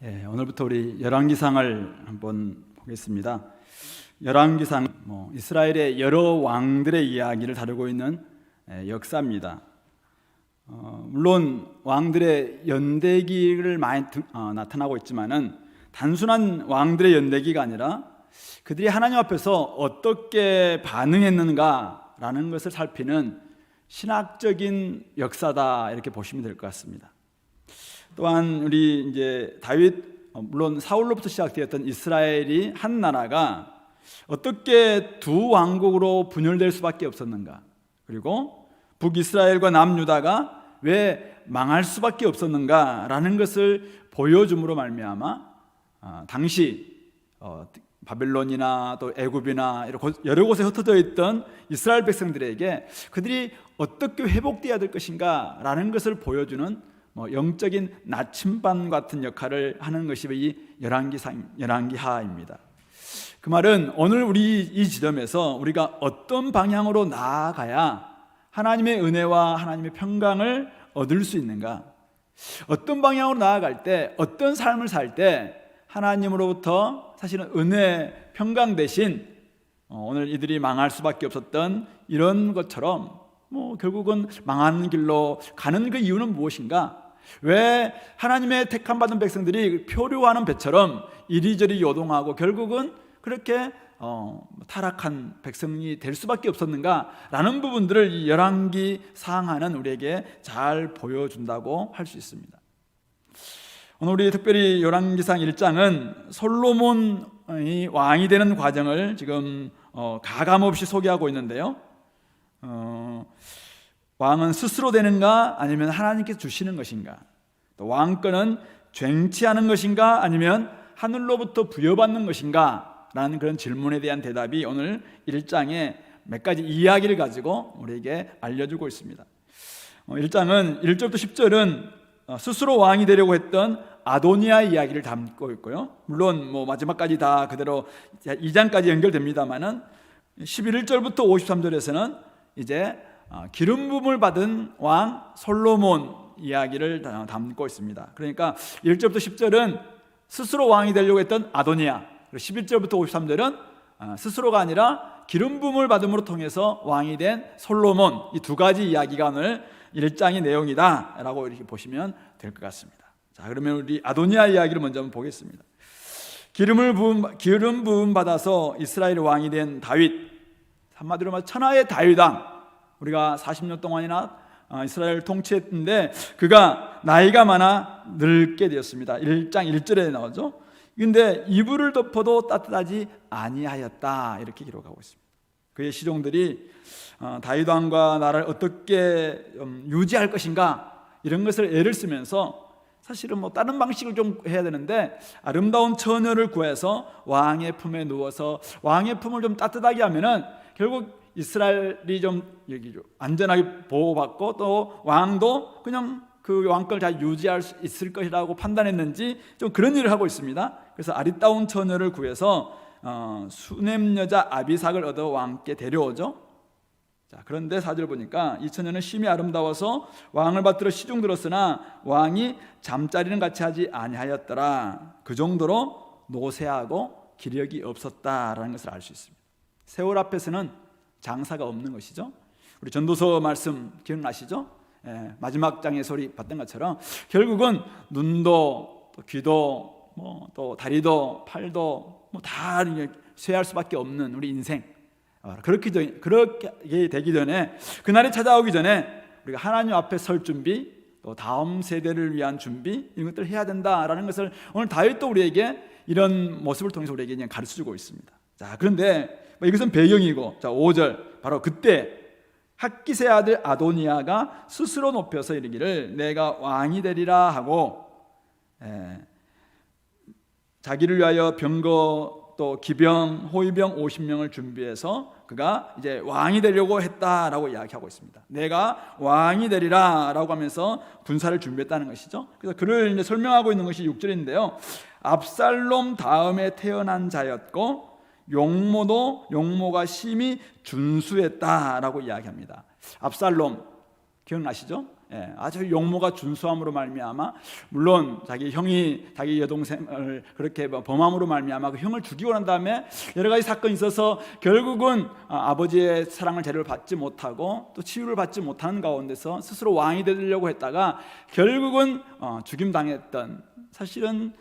오늘부터 우리 열왕기상을 한번 보겠습니다. 열왕기상 이스라엘의 여러 왕들의 이야기를 다루고 있는 역사입니다. 물론 왕들의 연대기를 많이 나타나고 있지만은 단순한 왕들의 연대기가 아니라 그들이 하나님 앞에서 어떻게 반응했는가라는 것을 살피는 신학적인 역사다, 이렇게 보시면 될 것 같습니다. 또한 우리 이제 다윗, 물론 사울로부터 시작되었던 이스라엘이 한 나라가 어떻게 두 왕국으로 분열될 수밖에 없었는가, 그리고 북이스라엘과 남유다가 왜 망할 수밖에 없었는가라는 것을 보여줌으로 말미암아 당시 바벨론이나 또 애굽이나 여러 곳에 흩어져 있던 이스라엘 백성들에게 그들이 어떻게 회복되어야 될 것인가라는 것을 보여주는 영적인 나침반 같은 역할을 하는 것이 이 열왕기하입니다. 그 말은 오늘 우리 이 지점에서 우리가 어떤 방향으로 나아가야 하나님의 은혜와 하나님의 평강을 얻을 수 있는가, 어떤 방향으로 나아갈 때, 어떤 삶을 살 때 하나님으로부터 사실은 은혜, 평강 대신 오늘 이들이 망할 수밖에 없었던 이런 것처럼 결국은 망하는 길로 가는 그 이유는 무엇인가? 왜 하나님의 택함 받은 백성들이 표류하는 배처럼 이리저리 요동하고 결국은 그렇게 타락한 백성이 될 수밖에 없었는가라는 부분들을 이 열왕기 상하는 우리에게 잘 보여준다고 할 수 있습니다. 오늘 우리 특별히 열왕기상 1장은 솔로몬이 왕이 되는 과정을 지금 가감없이 소개하고 있는데요, 왕은 스스로 되는가 아니면 하나님께서 주시는 것인가, 또 왕권은 쟁취하는 것인가 아니면 하늘로부터 부여받는 것인가 라는 그런 질문에 대한 대답이 오늘 1장에 몇 가지 이야기를 가지고 우리에게 알려주고 있습니다. 1장은 1절부터 10절은 스스로 왕이 되려고 했던 아도니아 이야기를 담고 있고요, 물론 마지막까지 다 그대로 2장까지 연결됩니다만은 11절부터 53절에서는 이제 기름 부음을 받은 왕 솔로몬 이야기를 담고 있습니다. 그러니까 1절부터 10절은 스스로 왕이 되려고 했던 아도니아, 그리고 11절부터 53절은 스스로가 아니라 기름 부음을 받음으로 통해서 왕이 된 솔로몬, 이 두 가지 이야기가 오늘 1장의 내용이다 라고 이렇게 보시면 될 것 같습니다. 자, 그러면 우리 아도니아 이야기를 먼저 한번 보겠습니다. 기름 부음 받아서 이스라엘 왕이 된 다윗, 한마디로 말해 천하의 다윗왕, 우리가 40년 동안이나 이스라엘을 통치했는데 그가 나이가 많아 늙게 되었습니다. 1장 1절에 나오죠. 그런데 이불을 덮어도 따뜻하지 아니하였다, 이렇게 기록하고 있습니다. 그의 시종들이 다윗 왕과 나라를 어떻게 유지할 것인가 이런 것을 애를 쓰면서 사실은 다른 방식을 좀 해야 되는데 아름다운 처녀를 구해서 왕의 품에 누워서 왕의 품을 좀 따뜻하게 하면은 결국 이스라엘이 좀 안전하게 보호받고 또 왕도 그냥 그 왕권을 잘 유지할 수 있을 것이라고 판단했는지 좀 그런 일을 하고 있습니다. 그래서 아리따운 처녀를 구해서 수넴 여자 아비삭을 얻어 왕께 데려오죠. 자, 그런데 4절 보니까 이 처녀는 심히 아름다워서 왕을 받들어 시중 들었으나 왕이 잠자리는 같이 하지 아니하였더라. 그 정도로 노쇠하고 기력이 없었다라는 것을 알 수 있습니다. 세월 앞에서는 장사가 없는 것이죠. 우리 전도서 말씀 기억나시죠? 마지막 장의 소리 봤던 것처럼 결국은 눈도 또 귀도 또 다리도 팔도 다 쇠할 수밖에 없는 우리 인생, 그렇게 되기 전에, 그날이 찾아오기 전에 우리가 하나님 앞에 설 준비, 또 다음 세대를 위한 준비, 이런 것들을 해야 된다라는 것을 오늘 다윗도 우리에게 이런 모습을 통해서 우리에게 그냥 가르쳐주고 있습니다. 자, 그런데 이것은 배경이고, 자 5절, 바로 그때 학기세 아들 아도니아가 스스로 높여서 이르기를 내가 왕이 되리라 하고 자기를 위하여 병거 또 기병 호위병 50명을 준비해서 그가 이제 왕이 되려고 했다라고 이야기하고 있습니다. 내가 왕이 되리라 라고 하면서 군사를 준비했다는 것이죠. 그래서 그를 이제 설명하고 있는 것이 6절인데요, 압살롬 다음에 태어난 자였고 용모가 심히 준수했다라고 이야기합니다. 압살롬 기억나시죠? 아주 용모가 준수함으로 말미암아, 물론 자기 형이 자기 여동생을 그렇게 범함으로 말미암아 그 형을 죽이고 난 다음에 여러 가지 사건이 있어서 결국은 아버지의 사랑을 제대로 받지 못하고 또 치유를 받지 못하는 가운데서 스스로 왕이 되려고 했다가 결국은 죽임당했던, 사실은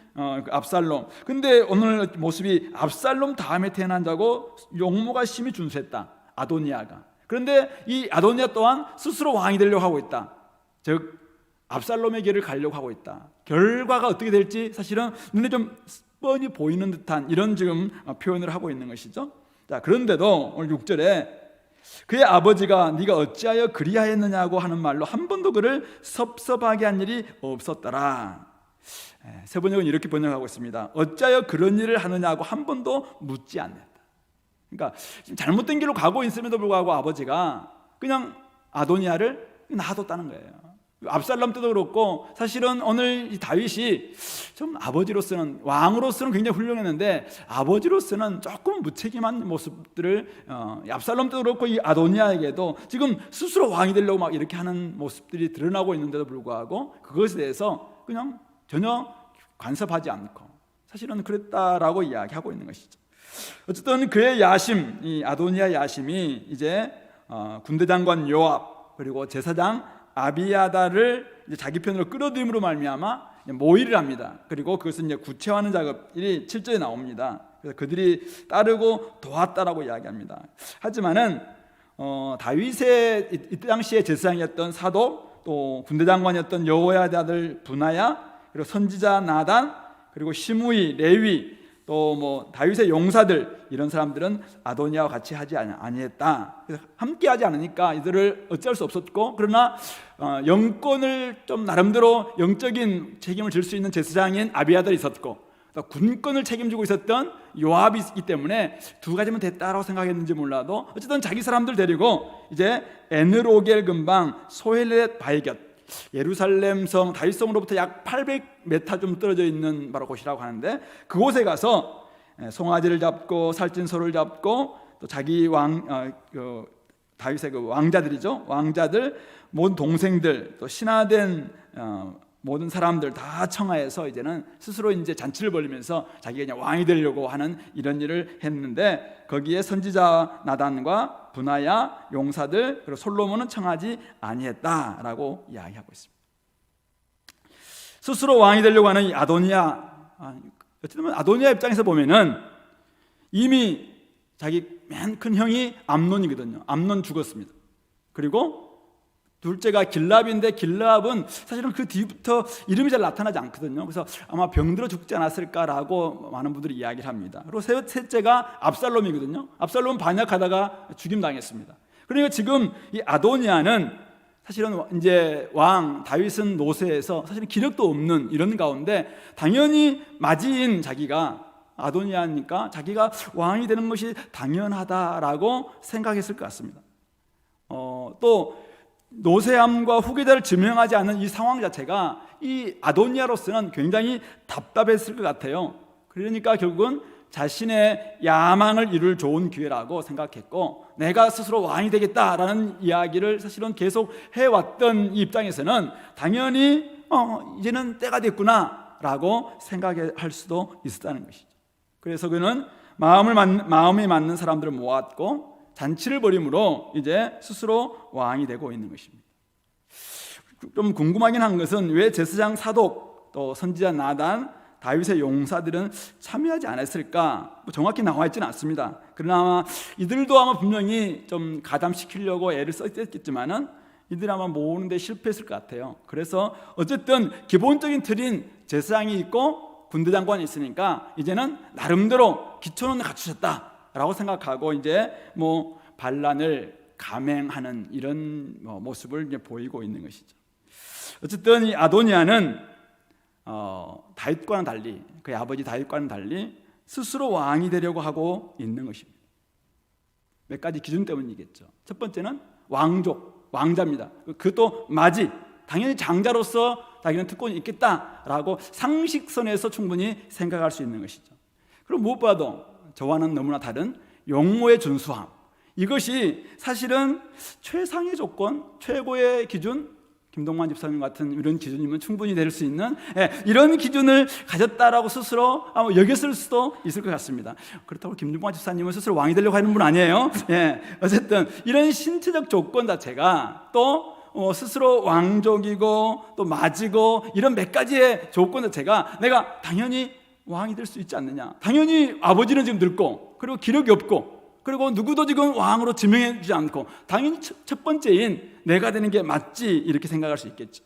압살롬. 근데 오늘 모습이 압살롬 다음에 태어난 자고 용모가 심히 준수했다, 아도니아가. 그런데 이 아도니아 또한 스스로 왕이 되려고 하고 있다. 즉 압살롬의 길을 가려고 하고 있다. 결과가 어떻게 될지 사실은 눈에 좀 뻔히 보이는 듯한 이런 지금 표현을 하고 있는 것이죠. 자, 그런데도 오늘 6절에 그의 아버지가 네가 어찌하여 그리하였느냐고 하는 말로 한 번도 그를 섭섭하게 한 일이 없었더라. 세 번역은 이렇게 번역하고 있습니다. 어찌하여 그런 일을 하느냐고 한 번도 묻지 않는다. 그러니까 잘못된 길로 가고 있음에도 불구하고 아버지가 그냥 아도니아를 놔뒀다는 거예요. 압살롬 때도 그렇고, 사실은 오늘 이 다윗이 좀 아버지로서는, 왕으로서는 굉장히 훌륭했는데 아버지로서는 조금 무책임한 모습들을 압살롬 때도 그렇고 이 아도니아에게도 지금 스스로 왕이 되려고 막 이렇게 하는 모습들이 드러나고 있는데도 불구하고 그것에 대해서 그냥 전혀 간섭하지 않고 사실은 그랬다라고 이야기하고 있는 것이죠. 어쨌든 그의 야심, 이 아도니아 야심이 이제 군대 장관 요압 그리고 제사장 아비야다를 이제 자기 편으로 끌어들임으로 말미암아 모의를 합니다. 그리고 그것을 이제 구체화하는 작업이 7절에 나옵니다. 그래서 그들이 따르고 도왔다라고 이야기합니다. 하지만은 다윗의 이 당시에 제사장이었던 사독, 또 군대 장관이었던 여호야다 아들 분하야, 그리고 선지자 나단, 그리고 시므이, 레위, 또 뭐 다윗의 용사들, 이런 사람들은 아도니아와 같이 하지 아니했다. 그래서 함께 하지 않으니까 이들을 어찌할 수 없었고, 그러나 영권을 좀 나름대로 영적인 책임을 질 수 있는 제사장인 아비야달이 있었고, 군권을 책임지고 있었던 요압이 있기 때문에 두 가지면 됐다라고 생각했는지 몰라도 어쨌든 자기 사람들 데리고 이제 에느로겔 근방 소헬렛 바이곁, 예루살렘 성 다윗성으로부터 약 800m 좀 떨어져 있는 바로 곳이라고 하는데, 그곳에 가서 송아지를 잡고 살찐소를 잡고 또 자기 다윗의 그 왕자들이죠, 왕자들, 모든 동생들, 또 신하된 모든 사람들 다 청하해서 이제는 스스로 이제 잔치를 벌이면서 자기가 그냥 왕이 되려고 하는 이런 일을 했는데, 거기에 선지자 나단과 분하야, 용사들, 그리고 솔로몬은 청하지 아니했다라고 이야기하고 있습니다. 스스로 왕이 되려고 하는 이 아도니아, 어쨌든 아도니아 입장에서 보면은 이미 자기 맨 큰 형이 암논이거든요. 암논 죽었습니다. 그리고 둘째가 길랍인데, 길랍은 사실은 그 뒤부터 이름이 잘 나타나지 않거든요. 그래서 아마 병들어 죽지 않았을까라고 많은 분들이 이야기를 합니다. 그리고 셋째가 압살롬이거든요. 압살롬은 반역하다가 죽임당했습니다. 그러니까 지금 이 아도니아는 사실은 이제 왕 다윗은 노쇠해서 사실은 기력도 없는 이런 가운데, 당연히 맞이인 자기가 아도니아니까 자기가 왕이 되는 것이 당연하다라고 생각했을 것 같습니다. 또 노쇠함과 후계자를 지명하지 않는 이 상황 자체가 이 아도니아로서는 굉장히 답답했을 것 같아요. 그러니까 결국은 자신의 야망을 이룰 좋은 기회라고 생각했고, 내가 스스로 왕이 되겠다라는 이야기를 사실은 계속 해왔던 이 입장에서는 당연히 이제는 때가 됐구나 라고 생각할 수도 있었다는 것이죠. 그래서 그는 마음이 맞는 사람들을 모았고 잔치를 벌임으로 이제 스스로 왕이 되고 있는 것입니다. 좀 궁금하긴 한 것은 왜 제사장 사독, 또 선지자 나단, 다윗의 용사들은 참여하지 않았을까? 정확히 나와 있지는 않습니다. 그러나 이들도 아마 분명히 좀 가담시키려고 애를 썼겠지만은 이들 아마 모으는데 실패했을 것 같아요. 그래서 어쨌든 기본적인 틀인 제사장이 있고 군대 장관이 있으니까 이제는 나름대로 기초는 갖추셨다라고 생각하고 이제 뭐 반란을 감행하는 이런 모습을 이제 보이고 있는 것이죠. 어쨌든 이 아도니아는 다윗과는 달리, 그의 아버지 다윗과는 달리 스스로 왕이 되려고 하고 있는 것입니다. 몇 가지 기준 때문이겠죠. 첫 번째는 왕족, 왕자입니다. 그것도 맞이, 당연히 장자로서 자기는 특권이 있겠다라고 상식선에서 충분히 생각할 수 있는 것이죠. 그리고 무엇보다도 저와는 너무나 다른 용모의 준수함, 이것이 사실은 최상의 조건, 최고의 기준, 김동만 집사님 같은 이런 기준이면 충분히 될 수 있는 이런 기준을 가졌다라고 스스로 여겼을 수도 있을 것 같습니다. 그렇다고 김동만 집사님은 스스로 왕이 되려고 하는 분 아니에요. 어쨌든 이런 신체적 조건 자체가 또 스스로 왕족이고 또 맞이고 이런 몇 가지의 조건 자체가 내가 당연히 왕이 될 수 있지 않느냐. 당연히 아버지는 지금 늙고 그리고 기력이 없고 그리고 누구도 지금 왕으로 지명해 주지 않고 당연히 첫 번째인 내가 되는 게 맞지 이렇게 생각할 수 있겠죠.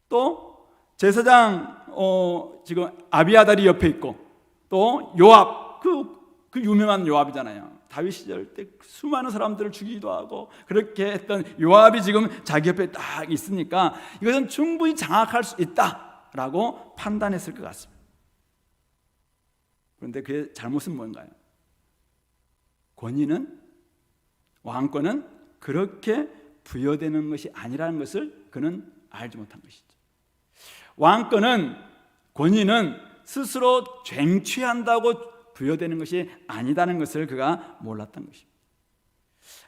또 제사장 지금 아비아달이 옆에 있고 또 요압 그 유명한 요압이잖아요. 다윗 시절 때 수많은 사람들을 죽이기도 하고 그렇게 했던 요압이 지금 자기 옆에 딱 있으니까 이것은 충분히 장악할 수 있다라고 판단했을 것 같습니다. 그런데 그의 잘못은 뭔가요? 권위는 왕권은 그렇게 부여되는 것이 아니라는 것을 그는 알지 못한 것이죠. 왕권은 권위는 스스로 쟁취한다고 부여되는 것이 아니다는 것을 그가 몰랐던 것입니다.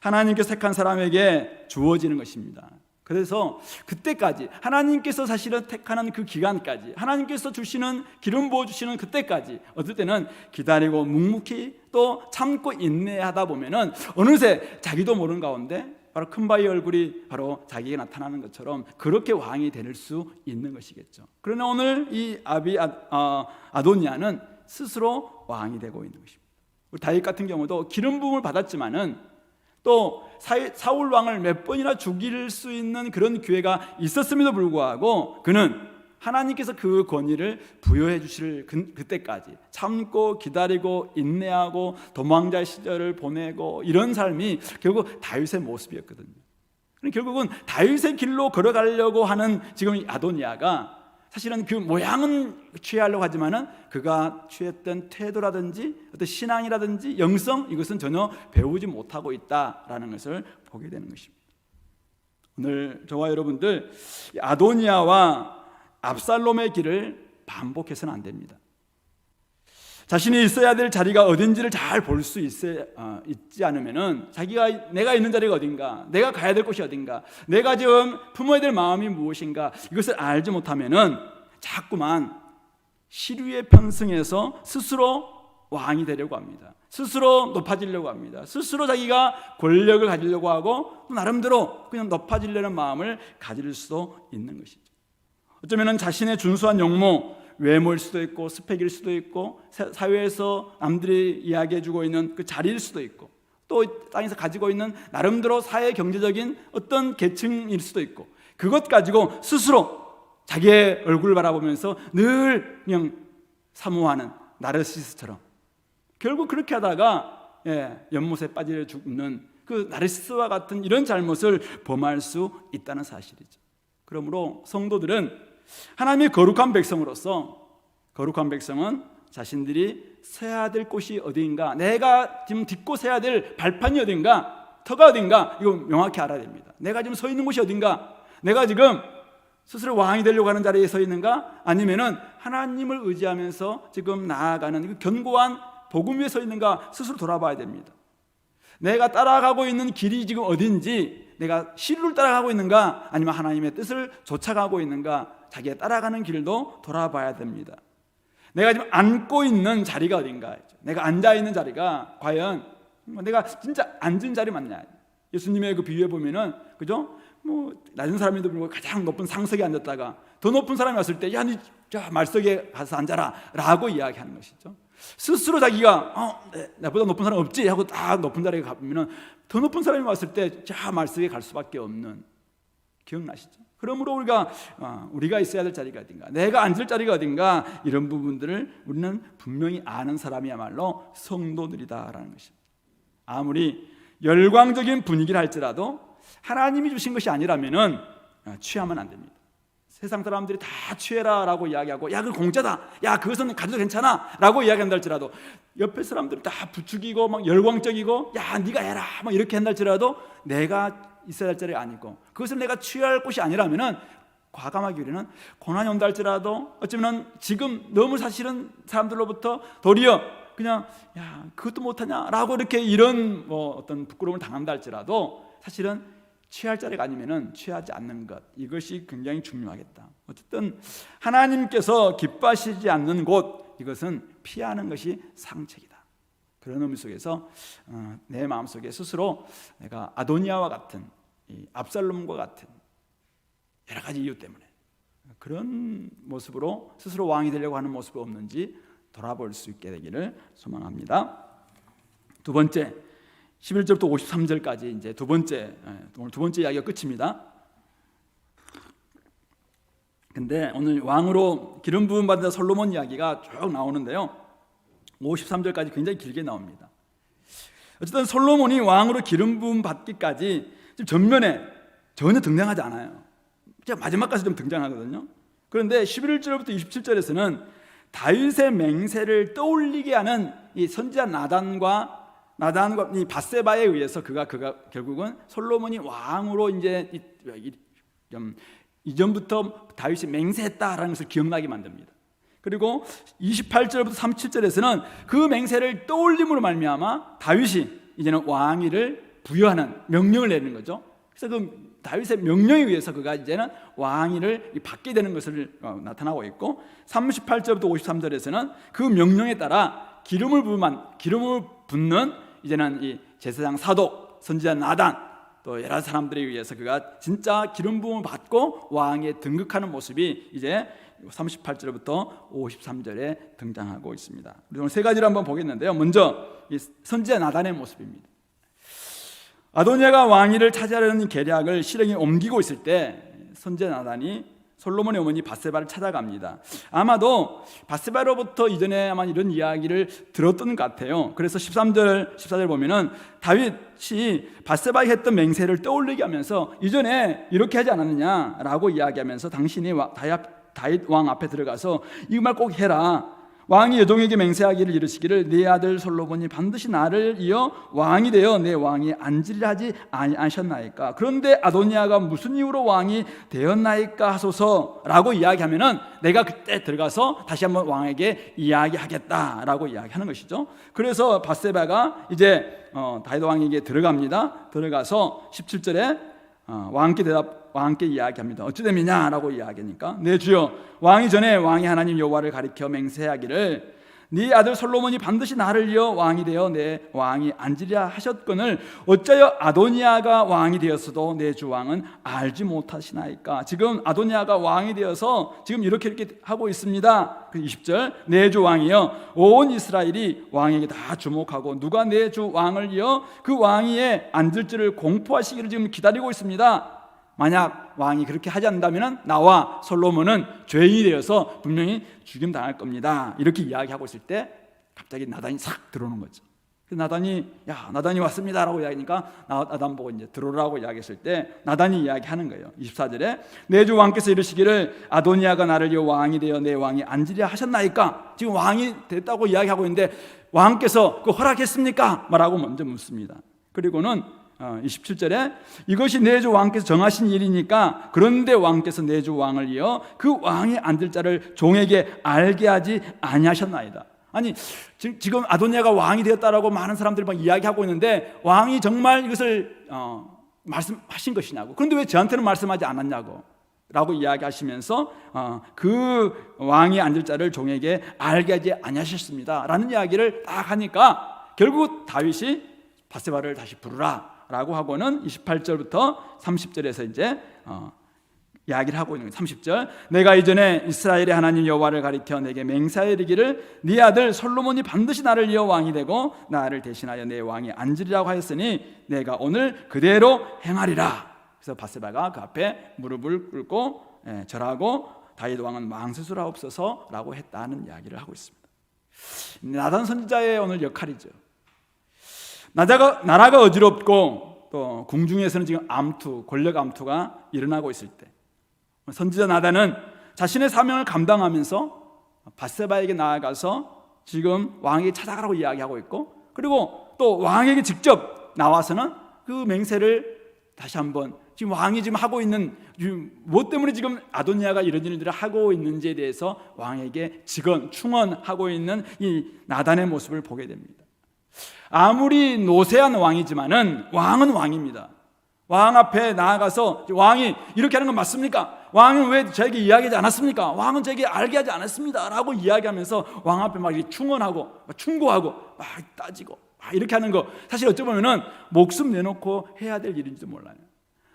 하나님께서 택한 사람에게 주어지는 것입니다. 그래서 그때까지 하나님께서 사실은 택하는 그 기간까지 하나님께서 주시는 기름 부어 주시는 그때까지 어떨 때는 기다리고 묵묵히 또 참고 인내하다 보면은 어느새 자기도 모르는 가운데 바로 큰바위 얼굴이 바로 자기에게 나타나는 것처럼 그렇게 왕이 될 수 있는 것이겠죠. 그러나 오늘 이 아도니아는 스스로 왕이 되고 있는 것입니다. 우리 다윗 같은 경우도 기름 부음을 받았지만은 또 사울 왕을 몇 번이나 죽일 수 있는 그런 기회가 있었음에도 불구하고 그는 하나님께서 그 권위를 부여해 주실 그때까지 참고 기다리고 인내하고 도망자 시절을 보내고 이런 삶이 결국 다윗의 모습이었거든요. 결국은 다윗의 길로 걸어가려고 하는 지금 아도니아가 사실은 그 모양은 취하려고 하지만은 그가 취했던 태도라든지 어떤 신앙이라든지 영성 이것은 전혀 배우지 못하고 있다라는 것을 보게 되는 것입니다. 오늘 저와 여러분들 아도니아와 압살롬의 길을 반복해서는 안 됩니다. 자신이 있어야 될 자리가 어딘지를 잘 볼 수 있지 않으면은 내가 있는 자리가 어딘가, 내가 가야 될 곳이 어딘가, 내가 지금 품어야 될 마음이 무엇인가 이것을 알지 못하면은 자꾸만 시류에 편승해서 스스로 왕이 되려고 합니다. 스스로 높아지려고 합니다. 스스로 자기가 권력을 가지려고 하고 또 나름대로 그냥 높아지려는 마음을 가질 수도 있는 것이죠. 어쩌면은 자신의 준수한 용모, 외모일 수도 있고 스펙일 수도 있고 사회에서 남들이 이야기해주고 있는 그 자리일 수도 있고 또 땅에서 가지고 있는 나름대로 사회 경제적인 어떤 계층일 수도 있고 그것 가지고 스스로 자기의 얼굴을 바라보면서 늘 그냥 사모하는 나르시스처럼 결국 그렇게 하다가 연못에 빠져 죽는 그 나르시스와 같은 이런 잘못을 범할 수 있다는 사실이죠. 그러므로 성도들은 하나님의 거룩한 백성으로서 거룩한 백성은 자신들이 서야 될 곳이 어디인가, 내가 지금 딛고 서야 될 발판이 어딘가, 터가 어딘가 이거 명확히 알아야 됩니다. 내가 지금 서 있는 곳이 어딘가, 내가 지금 스스로 왕이 되려고 하는 자리에 서 있는가, 아니면은 하나님을 의지하면서 지금 나아가는 그 견고한 복음 위에 서 있는가 스스로 돌아봐야 됩니다. 내가 따라가고 있는 길이 지금 어딘지, 내가 시류를 따라가고 있는가 아니면 하나님의 뜻을 쫓아가고 있는가, 자기가 따라가는 길도 돌아봐야 됩니다. 내가 지금 앉고 있는 자리가 어딘가, 내가 앉아있는 자리가 과연 내가 진짜 앉은 자리 맞냐. 예수님의 그 비유에 보면은 그죠? 낮은 사람인데 불구하고 가장 높은 상석에 앉았다가 더 높은 사람이 왔을 때 야, 니 저 말석에 가서 앉아라 라고 이야기하는 것이죠. 스스로 자기가 나보다 높은 사람 없지 하고 딱 높은 자리에 가면 더 높은 사람이 왔을 때 저 말석에 갈 수밖에 없는, 기억나시죠? 그러므로 우리가 있어야 될 자리가 어딘가, 내가 앉을 자리가 어딘가, 이런 부분들을 우리는 분명히 아는 사람이야말로 성도들이다라는 것입니다. 아무리 열광적인 분위기를 할지라도 하나님이 주신 것이 아니라면은 취하면 안 됩니다. 세상 사람들이 다 취해라 라고 이야기하고, 야, 그거 공짜다, 야, 그것은 가져도 괜찮아 라고 이야기한다 할지라도, 옆에 사람들이 다 부추기고 막 열광적이고, 야, 네가 해라 막 이렇게 한다 할지라도 내가 있어야 할 자리가 아니고, 그것을 내가 취할 곳이 아니라면은 과감하게 우리는 고난이 온다 할지라도, 어쩌면 지금 너무 사실은 사람들로부터 도리어 그냥 야, 그것도 못하냐 라고 이렇게 이런 어떤 부끄러움을 당한다 할지라도 사실은 취할 자리가 아니면은 취하지 않는 것, 이것이 굉장히 중요하겠다. 어쨌든 하나님께서 기뻐하시지 않는 곳, 이것은 피하는 것이 상책이다. 그런 의미 속에서 내 마음속에 스스로 내가 아도니아와 같은, 이 압살롬과 같은 여러 가지 이유 때문에 그런 모습으로 스스로 왕이 되려고 하는 모습이 없는지 돌아볼 수 있게 되기를 소망합니다. 두 번째, 11절부터 53절까지 이제 오늘 두 번째 이야기가 끝입니다. 근데 오늘 왕으로 기름 부음 받은 솔로몬 이야기가 쭉 나오는데요, 53절까지 굉장히 길게 나옵니다. 어쨌든 솔로몬이 왕으로 기름 부음 받기까지 지금 전면에 전혀 등장하지 않아요. 마지막까지 좀 등장하거든요. 그런데 11절부터 27절에서는 다윗의 맹세를 떠올리게 하는 이 선지자 나단과 이 밧세바에 의해서 그가 결국은 솔로몬이 왕으로 이제 이전부터 다윗이 맹세했다라는 것을 기억나게 만듭니다. 그리고 28절부터 37절에서는 그 맹세를 떠올림으로 말미암아 다윗이 이제는 왕위를 부여하는 명령을 내리는 거죠. 그래서 그 다윗의 명령에 의해서 그가 이제는 왕위를 받게 되는 것을 나타나고 있고, 38절부터 53절에서는 그 명령에 따라 기름을 붓는 이제는 이 제사장 사독, 선지자 나단, 또 여러 사람들에 의해서 그가 진짜 기름 부음을 받고 왕에 등극하는 모습이 이제 38절부터 53절에 등장하고 있습니다. 우리 오늘 세 가지를 한번 보겠는데요. 먼저 이 선지자 나단의 모습입니다. 아도니아가 왕위를 차지하려는 계략을 실행에 옮기고 있을 때 선지자 나단이 솔로몬의 어머니 밧세바를 찾아갑니다. 아마도 밧세바로부터 이전에 아마 이런 이야기를 들었던 것 같아요. 그래서 13절, 14절 보면은 다윗이 밧세바에 했던 맹세를 떠올리게 하면서 이전에 이렇게 하지 않았느냐라고 이야기하면서 당신이 다윗 왕 앞에 들어가서 이 말 꼭 해라. 왕이 여종에게 맹세하기를 이르시기를 네 아들 솔로몬이 반드시 나를 이어 왕이 되어 내 왕이 앉으리라 하지 아니하셨나이까. 그런데 아도니아가 무슨 이유로 왕이 되었나이까 하소서라고 이야기하면은 내가 그때 들어가서 다시 한번 왕에게 이야기하겠다라고 이야기하는 것이죠. 그래서 밧세바가 이제 다윗 왕에게 들어갑니다. 들어가서 17절에 왕께 이야기합니다. 어찌 됨이냐라고 이야기하니까 내 주여 왕이 전에 왕이 하나님 여호와를 가리켜 맹세하기를 네 아들 솔로몬이 반드시 나를 이어 왕이 되어 내 왕이 앉으리라 하셨거늘 어찌하여 아도니아가 왕이 되었어도 내 주 왕은 알지 못하시나이까. 지금 아도니아가 왕이 되어서 지금 이렇게 하고 있습니다. 20절 내 주 왕이여 온 이스라엘이 왕에게 다 주목하고 누가 내 주 왕을 이어 그 왕위에 앉을 줄을 공포하시기를 지금 기다리고 있습니다. 만약 왕이 그렇게 하지 않는다면 나와 솔로몬은 죄인이 되어서 분명히 죽임당할 겁니다. 이렇게 이야기하고 있을 때 갑자기 나단이 싹 들어오는 거죠. 나단이 왔습니다 라고 이야기하니까 나단 보고 이제 들어오라고 이야기했을 때 나단이 이야기하는 거예요. 24절에 내 주 왕께서 이르시기를 아도니아가 나를 이어 왕이 되어 내 왕이 앉으리라 하셨나이까. 지금 왕이 됐다고 이야기하고 있는데 왕께서 그 허락했습니까? 라고 먼저 묻습니다. 그리고는 27절에 이것이 내 주 왕께서 정하신 일이니까 그런데 왕께서 내 주 왕을 이어 그 왕이 앉을 자를 종에게 알게 하지 아니하셨나이다. 아니 지금 아도니아가 왕이 되었다라고 많은 사람들이 막 이야기하고 있는데 왕이 정말 이것을 말씀하신 것이냐고. 그런데 왜 저한테는 말씀하지 않았냐고 라고 이야기하시면서 그 왕이 앉을 자를 종에게 알게 하지 아니하셨습니다 라는 이야기를 딱 하니까 결국 다윗이 밧세바를 다시 부르라 라고 하고는 28절부터 30절에서 이제 이야기를 하고 있는 거예요. 30절 내가 이전에 이스라엘의 하나님 여호와를 가리켜 내게 맹세하여 이르기를 네 아들 솔로몬이 반드시 나를 이어 왕이 되고 나를 대신하여 내 왕이 앉으리라고 하였으니 내가 오늘 그대로 행하리라. 그래서 밧세바가 그 앞에 무릎을 꿇고 절하고 다윗 왕은 망설수라옵소서라고 했다는 이야기를 하고 있습니다. 나단 선지자의 오늘 역할이죠. 나라가 어지럽고 또 궁중에서는 지금 권력 암투가 일어나고 있을 때 선지자 나단은 자신의 사명을 감당하면서 밧세바에게 나아가서 지금 왕에게 찾아가라고 이야기하고 있고, 그리고 또 왕에게 직접 나와서는 그 맹세를 다시 한번 지금 왕이 지금 하고 있는 무엇 때문에 지금 아도니아가 이런 일들을 하고 있는지에 대해서 왕에게 충언하고 있는 이 나단의 모습을 보게 됩니다. 아무리 노쇠한 왕이지만은 왕은 왕입니다. 왕 앞에 나아가서 왕이 이렇게 하는 건 맞습니까? 왕은 왜 저에게 이야기하지 않았습니까? 왕은 저에게 알게 하지 않았습니다 라고 이야기하면서 왕 앞에 막 이렇게 충원하고 막 충고하고 막 따지고 막 이렇게 하는 거, 사실 어쩌면 목숨 내놓고 해야 될 일인지도 몰라요.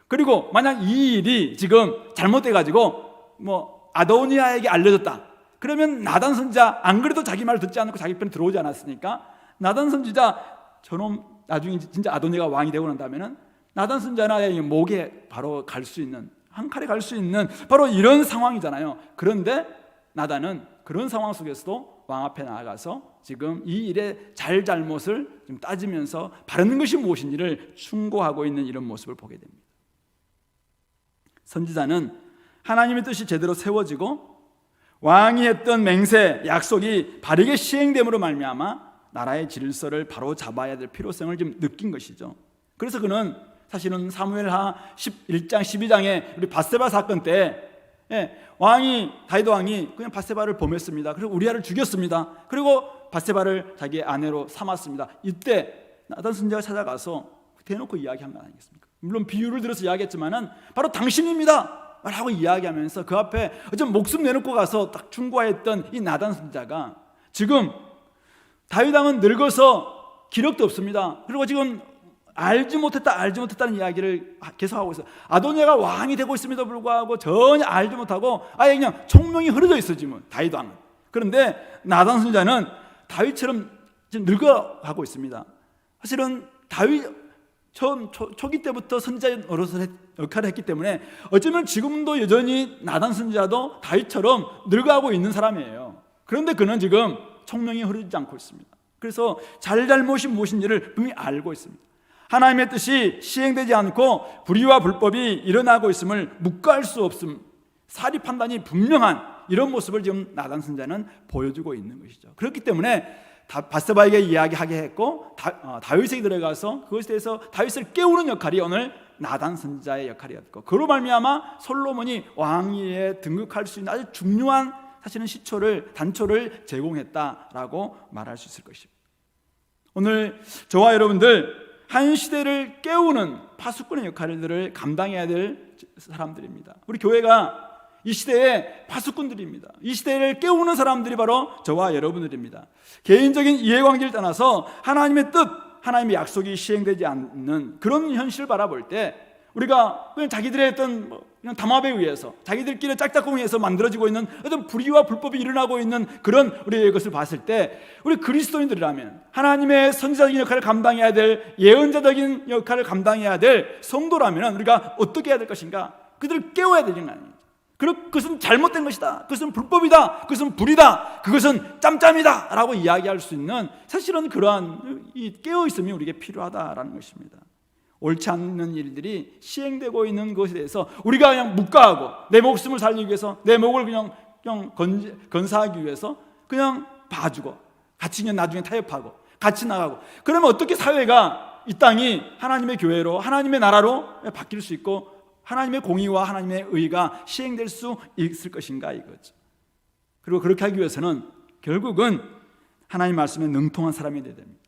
그리고 만약 이 일이 지금 잘못돼 가지고 뭐 아도니아에게 알려졌다, 그러면 나단 선지자, 안 그래도 자기 말 듣지 않고 자기 편에 들어오지 않았으니까 나단 선지자 저놈 나중에 진짜 아도니아가 왕이 되고 난다면은 나단 선지자의 목에 바로 갈 수 있는, 한 칼에 갈 수 있는 바로 이런 상황이잖아요. 그런데 나단은 그런 상황 속에서도 왕 앞에 나아가서 지금 이 일의 잘잘못을 좀 따지면서 바르는 것이 무엇인지를 충고하고 있는 이런 모습을 보게 됩니다. 선지자는 하나님의 뜻이 제대로 세워지고 왕이 했던 맹세, 약속이 바르게 시행됨으로 말미암아 나라의 질서를 바로 잡아야 될 필요성을 좀 느낀 것이죠. 그래서 그는 사실은 사무엘하 11장 12장에 우리 밧세바 사건 때 다윗 왕이 그냥 밧세바를 범했습니다. 그리고 우리아를 죽였습니다. 그리고 밧세바를 자기의 아내로 삼았습니다. 이때 나단 선지자가 찾아가서 대놓고 이야기한 거 아니겠습니까? 물론 비유를 들어서 이야기했지만은 바로 당신입니다 라고 이야기하면서 그 앞에 어쩜 목숨 내놓고 가서 딱 충고했던 이 나단 선지자가 지금 다윗 왕은 늙어서 기력도 없습니다. 그리고 지금 알지 못했다는 이야기를 계속하고 있어요. 아도니아가 왕이 되고 있음에도 불구하고 전혀 알지 못하고 아예 그냥 총명이 흐려져 있어 지금 다윗 왕은. 그런데 나단 선지자는 다윗처럼 지금 늙어가고 있습니다. 사실은 다윗 처음 초기 때부터 선지자 노릇을 역할을 했기 때문에 어쩌면 지금도 여전히 나단 선지자도 다윗처럼 늙어가고 있는 사람이에요. 그런데 그는 지금 총명이 흐르지 않고 있습니다. 그래서 잘잘못이 무엇인지를 분명히 알고 있습니다. 하나님의 뜻이 시행되지 않고 불의와 불법이 일어나고 있음을 묵과할 수 없음, 사리 판단이 분명한 이런 모습을 지금 나단 선지자는 보여주고 있는 것이죠. 그렇기 때문에 밧세바에게 이야기하게 했고 다윗에게 들어가서 그것에 대해서 다윗을 깨우는 역할이 오늘 나단 선지자의 역할이었고, 그로 말미암아 솔로몬이 왕위에 등극할 수 있는 아주 중요한 사실은 단초를 제공했다라고 말할 수 있을 것입니다. 오늘 저와 여러분들 한 시대를 깨우는 파수꾼의 역할들을 감당해야 될 사람들입니다. 우리 교회가 이 시대의 파수꾼들입니다. 이 시대를 깨우는 사람들이 바로 저와 여러분들입니다. 개인적인 이해관계를 떠나서 하나님의 뜻, 하나님의 약속이 시행되지 않는 그런 현실을 바라볼 때 우리가 그냥 자기들의 어떤 그냥 담합에 의해서 자기들끼리 짝짝꿍해서 만들어지고 있는 어떤 불의와 불법이 일어나고 있는 그런 우리의 것을 봤을 때, 우리 그리스도인들이라면 하나님의 선지자적인 역할을 감당해야 될, 예언자적인 역할을 감당해야 될 성도라면 우리가 어떻게 해야 될 것인가? 그들을 깨워야 되는 거 아닙니까? 그것은 잘못된 것이다, 그것은 불법이다, 그것은 불이다, 그것은 짬짬이다 라고 이야기할 수 있는 사실은 그러한 이 깨어있음이 우리에게 필요하다라는 것입니다. 옳지 않는 일들이 시행되고 있는 것에 대해서 우리가 그냥 묵과하고 내 목숨을 살리기 위해서 내 목을 그냥 건사하기 위해서 그냥 봐주고 같이 그냥 나중에 타협하고 같이 나가고, 그러면 어떻게 사회가, 이 땅이 하나님의 교회로, 하나님의 나라로 바뀔 수 있고 하나님의 공의와 하나님의 의가 시행될 수 있을 것인가 이거죠. 그리고 그렇게 하기 위해서는 결국은 하나님 말씀에 능통한 사람이 되어야 됩니다.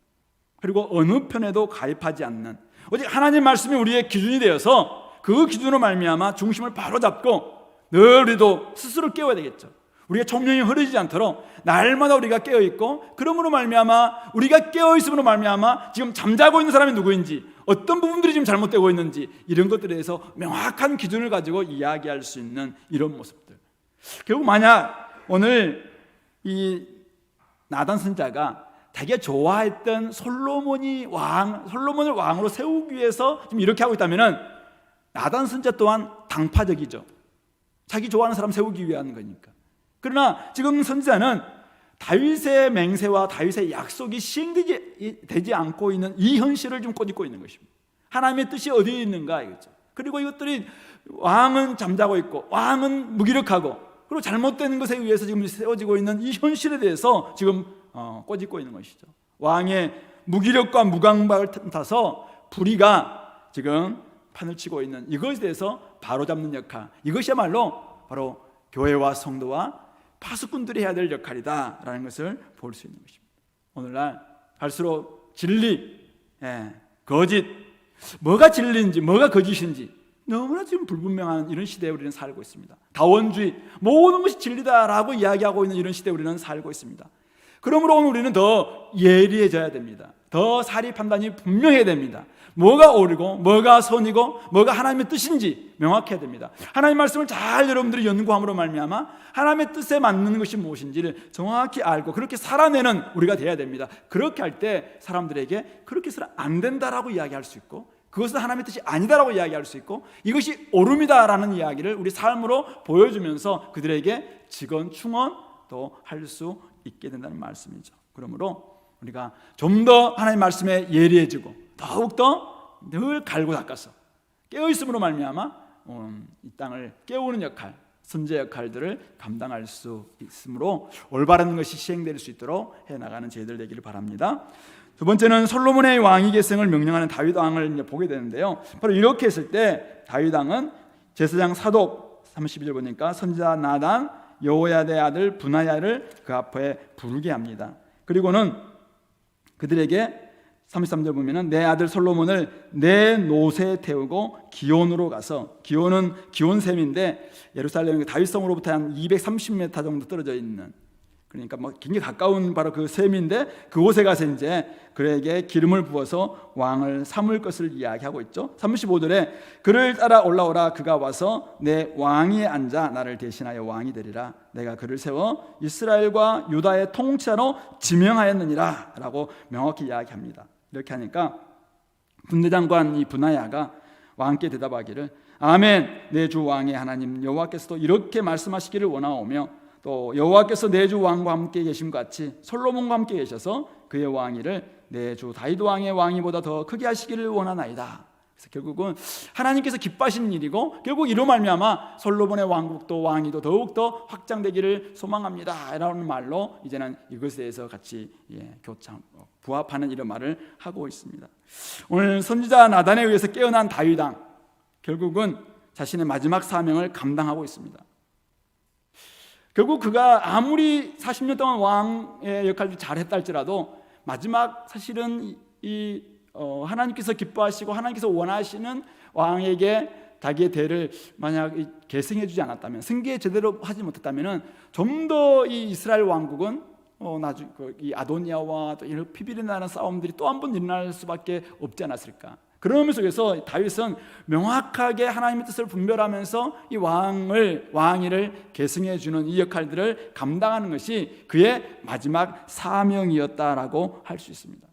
그리고 어느 편에도 가입하지 않는, 오직 하나님 말씀이 우리의 기준이 되어서 그 기준으로 말미암아 중심을 바로 잡고 늘 우리도 스스로 깨워야 되겠죠. 우리가 총명이 흐르지 않도록 날마다 우리가 깨어있고, 그러므로 말미암아 우리가 깨어있음으로 말미암아 지금 잠자고 있는 사람이 누구인지, 어떤 부분들이 지금 잘못되고 있는지, 이런 것들에 대해서 명확한 기준을 가지고 이야기할 수 있는 이런 모습들. 결국 만약 오늘 이 나단 선지자가 자기가 좋아했던 솔로몬을 왕으로 세우기 위해서 지금 이렇게 하고 있다면은 나단 선지자 또한 당파적이죠. 자기 좋아하는 사람 세우기 위한 거니까. 그러나 지금 선지자는 다윗의 맹세와 다윗의 약속이 시행되지 않고 있는 이 현실을 좀 꼬집고 있는 것입니다. 하나님의 뜻이 어디에 있는가 이거죠. 그리고 이것들이 왕은 잠자고 있고 왕은 무기력하고 그리고 잘못된 것에 의해서 지금 세워지고 있는 이 현실에 대해서 지금 꼬집고 있는 것이죠. 왕의 무기력과 무강박을 틈타서 불의가 지금 판을 치고 있는 이것에 대해서 바로잡는 역할, 이것이야말로 바로 교회와 성도와 파수꾼들이 해야 될 역할이다라는 것을 볼 수 있는 것입니다. 오늘날 갈수록 진리, 거짓, 뭐가 진리인지 뭐가 거짓인지 너무나 지금 불분명한 이런 시대에 우리는 살고 있습니다. 다원주의, 모든 것이 진리다라고 이야기하고 있는 이런 시대에 우리는 살고 있습니다. 그러므로 오늘 우리는 더 예리해져야 됩니다. 더 사리 판단이 분명해야 됩니다. 뭐가 옳고 뭐가 선이고 뭐가 하나님의 뜻인지 명확해야 됩니다. 하나님의 말씀을 잘 여러분들이 연구함으로 말미암아 하나님의 뜻에 맞는 것이 무엇인지를 정확히 알고 그렇게 살아내는 우리가 돼야 됩니다. 그렇게 할 때 사람들에게 그렇게 해서는 안 된다라고 이야기할 수 있고, 그것은 하나님의 뜻이 아니다라고 이야기할 수 있고, 이것이 옳음이다라는 이야기를 우리 삶으로 보여주면서 그들에게 직언, 충언도 할 수 있게 된다는 말씀이죠. 그러므로 우리가 좀 더 하나님의 말씀에 예리해지고 더욱더 늘 갈고 닦아서 깨어있음으로 말미암아 이 땅을 깨우는 역할, 선제 역할들을 감당할 수 있으므로 올바른 것이 시행될 수 있도록 해나가는 저희들 되기를 바랍니다. 두 번째는 솔로몬의 왕위 계승을 명령하는 다윗 왕을 이제 보게 되는데요. 바로 이렇게 했을 때 다윗 왕은 제사장 사독 32절 보니까 선지자 나단, 여호야다의 아들 분하야를 그 앞에 부르게 합니다. 그리고는 그들에게 33절 보면은 내 아들 솔로몬을 내 노새에 태우고 기온으로 가서, 기온은 기온샘인데 예루살렘 다윗성으로부터 한 230m 정도 떨어져 있는, 그러니까 뭐 굉장히 가까운 바로 그 샘인데 그곳에 가서 이제 그에게 기름을 부어서 왕을 삼을 것을 이야기하고 있죠. 35절에 그를 따라 올라오라. 그가 와서 내 왕위에 앉아 나를 대신하여 왕이 되리라. 내가 그를 세워 이스라엘과 유다의 통치자로 지명하였느니라 라고 명확히 이야기합니다. 이렇게 하니까 군대장관 이 분하야가 왕께 대답하기를 아멘, 내 주 왕의 하나님 여호와께서도 이렇게 말씀하시기를 원하오며 또 여호와께서 내 주 왕과 함께 계심 같이 솔로몬과 함께 계셔서 그의 왕위를 내 주 다윗 왕의 왕위보다 더 크게 하시기를 원하나이다. 그래서 결국은 하나님께서 기뻐하시는 일이고 결국 이로 말미암아 솔로몬의 왕국도 왕위도 더욱더 확장되기를 소망합니다 라는 말로 이제는 이것에 대해서 같이 교참 부합하는 이런 말을 하고 있습니다. 오늘 선지자 나단에 의해서 깨어난 다윗 왕, 결국은 자신의 마지막 사명을 감당하고 있습니다. 결국 그가 아무리 40년 동안 왕의 역할을 잘했다 할지라도 마지막 사실은 하나님께서 기뻐하시고 하나님께서 원하시는 왕에게 자기의 대를 만약 계승해 주지 않았다면, 승계 제대로 하지 못했다면 좀 더 이 이스라엘 왕국은 나중에 이 아도니아와 또 이런 피비린 나는 싸움들이 또 한 번 일어날 수밖에 없지 않았을까. 그런 속에서 다윗은 명확하게 하나님의 뜻을 분별하면서 이 왕위를 계승해 주는 이 역할들을 감당하는 것이 그의 마지막 사명이었다라고 할 수 있습니다.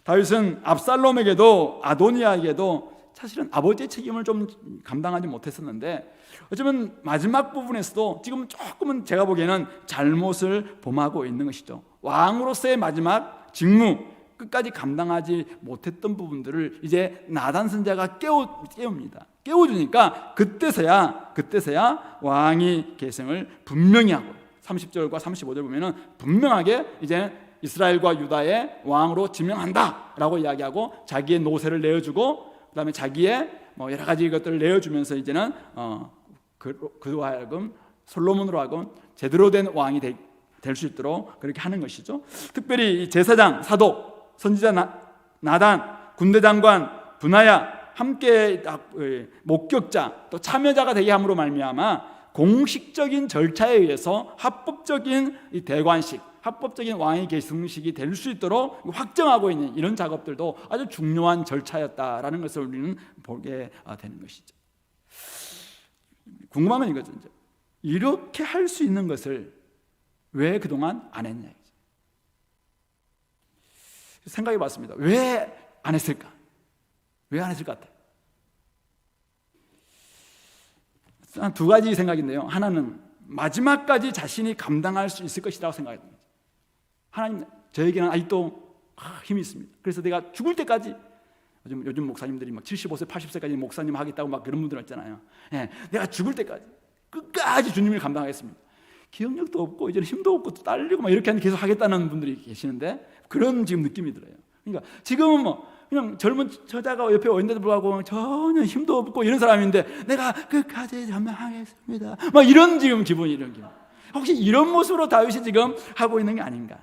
다윗은 압살롬에게도 아도니아에게도 사실은 아버지의 책임을 좀 감당하지 못했었는데 어쩌면 마지막 부분에서도 지금 조금은 제가 보기에는 잘못을 범하고 있는 것이죠. 왕으로서의 마지막 직무 끝까지 감당하지 못했던 부분들을 이제 나단 선지자가 깨웁니다. 깨워주니까 그때서야 왕이 계승을 분명히 하고 30절과 35절 보면은 분명하게 이제 이스라엘과 유다의 왕으로 지명한다라고 이야기하고 자기의 노새를 내어주고 그다음에 자기의 뭐 여러 가지 것들을 내어주면서 이제는 그로 하여금 솔로몬으로 하여금 제대로 된 왕이 될 수 있도록 그렇게 하는 것이죠. 특별히 제사장, 사독, 선지자 나단, 군대장관 분하야 함께 목격자 또 참여자가 되게 함으로 말미암아 공식적인 절차에 의해서 합법적인 이 대관식, 합법적인 왕위 계승식이 될 수 있도록 확정하고 있는 이런 작업들도 아주 중요한 절차였다라는 것을 우리는 보게 되는 것이죠. 궁금한 건 이거죠. 이렇게 할 수 있는 것을 왜 그동안 안 했냐. 생각해 봤습니다. 왜 안 했을까? 왜 안 했을 것 같아요? 한 두 가지 생각인데요. 하나는 마지막까지 자신이 감당할 수 있을 것이라고 생각합니다. 하나님, 저에게는 아직도 힘이 있습니다. 그래서 내가 죽을 때까지, 요즘 목사님들이 막 75세, 80세까지 목사님 하겠다고 막 그런 분들 있잖아요. 내가 죽을 때까지 끝까지 주님을 감당하겠습니다. 기억력도 없고 이제 힘도 없고 또 딸리고 막 이렇게 계속 하겠다는 분들이 계시는데 그런 지금 느낌이 들어요. 그러니까 지금은 뭐 그냥 젊은 처자가 옆에 있는데도 불구하고 전혀 힘도 없고 이런 사람인데 내가 끝까지 감당하겠습니다. 막 이런 지금 기분이 이런 기분. 혹시 이런 모습으로 다윗이 지금 하고 있는 게 아닌가?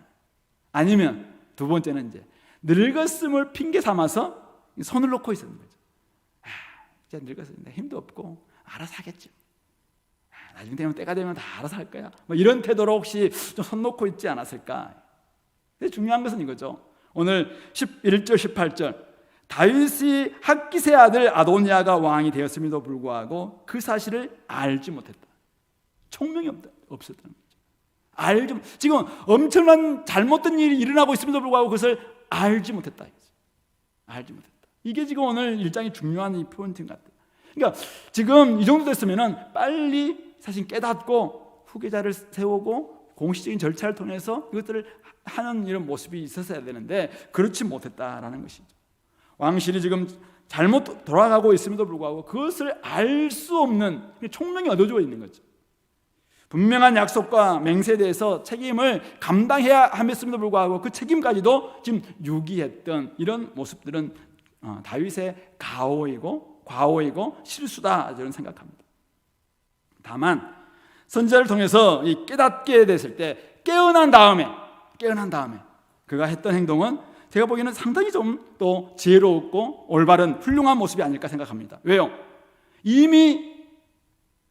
아니면 두 번째는 이제 늙었음을 핑계 삼아서 손을 놓고 있었는 거죠. 이제 늙어서 힘도 없고 알아서 하겠지. 나중에 되면 때가 되면 다 알아서 할 거야. 뭐 이런 태도로 혹시 좀 손 놓고 있지 않았을까? 근데 중요한 것은 이거죠. 오늘 11절 18절 다윗이 학기스의 아들 아도니아가 왕이 되었음에도 불구하고 그 사실을 알지 못했다. 총명이 없었다는 거죠. 지금 엄청난 잘못된 일이 일어나고 있음에도 불구하고 그것을 알지 못했다. 알지 못했다. 이게 지금 오늘 1장의 중요한 이 포인트인 것 같아요. 그러니까 지금 이 정도 됐으면 빨리 사실 깨닫고 후계자를 세우고 공식적인 절차를 통해서 이것들을 하는 이런 모습이 있었어야 되는데 그렇지 못했다라는 것이죠. 왕실이 지금 잘못 돌아가고 있음에도 불구하고 그것을 알 수 없는 총명이 얻어져 있는 거죠. 분명한 약속과 맹세에 대해서 책임을 감당해야 함에도 불구하고 그 책임까지도 지금 유기했던 이런 모습들은 다윗의 과오이고 실수다 저는 생각합니다. 다만 선지자를 통해서 이 깨닫게 됐을 때 깨어난 다음에 그가 했던 행동은 제가 보기에는 상당히 좀 또 지혜롭고 올바른 훌륭한 모습이 아닐까 생각합니다. 왜요? 이미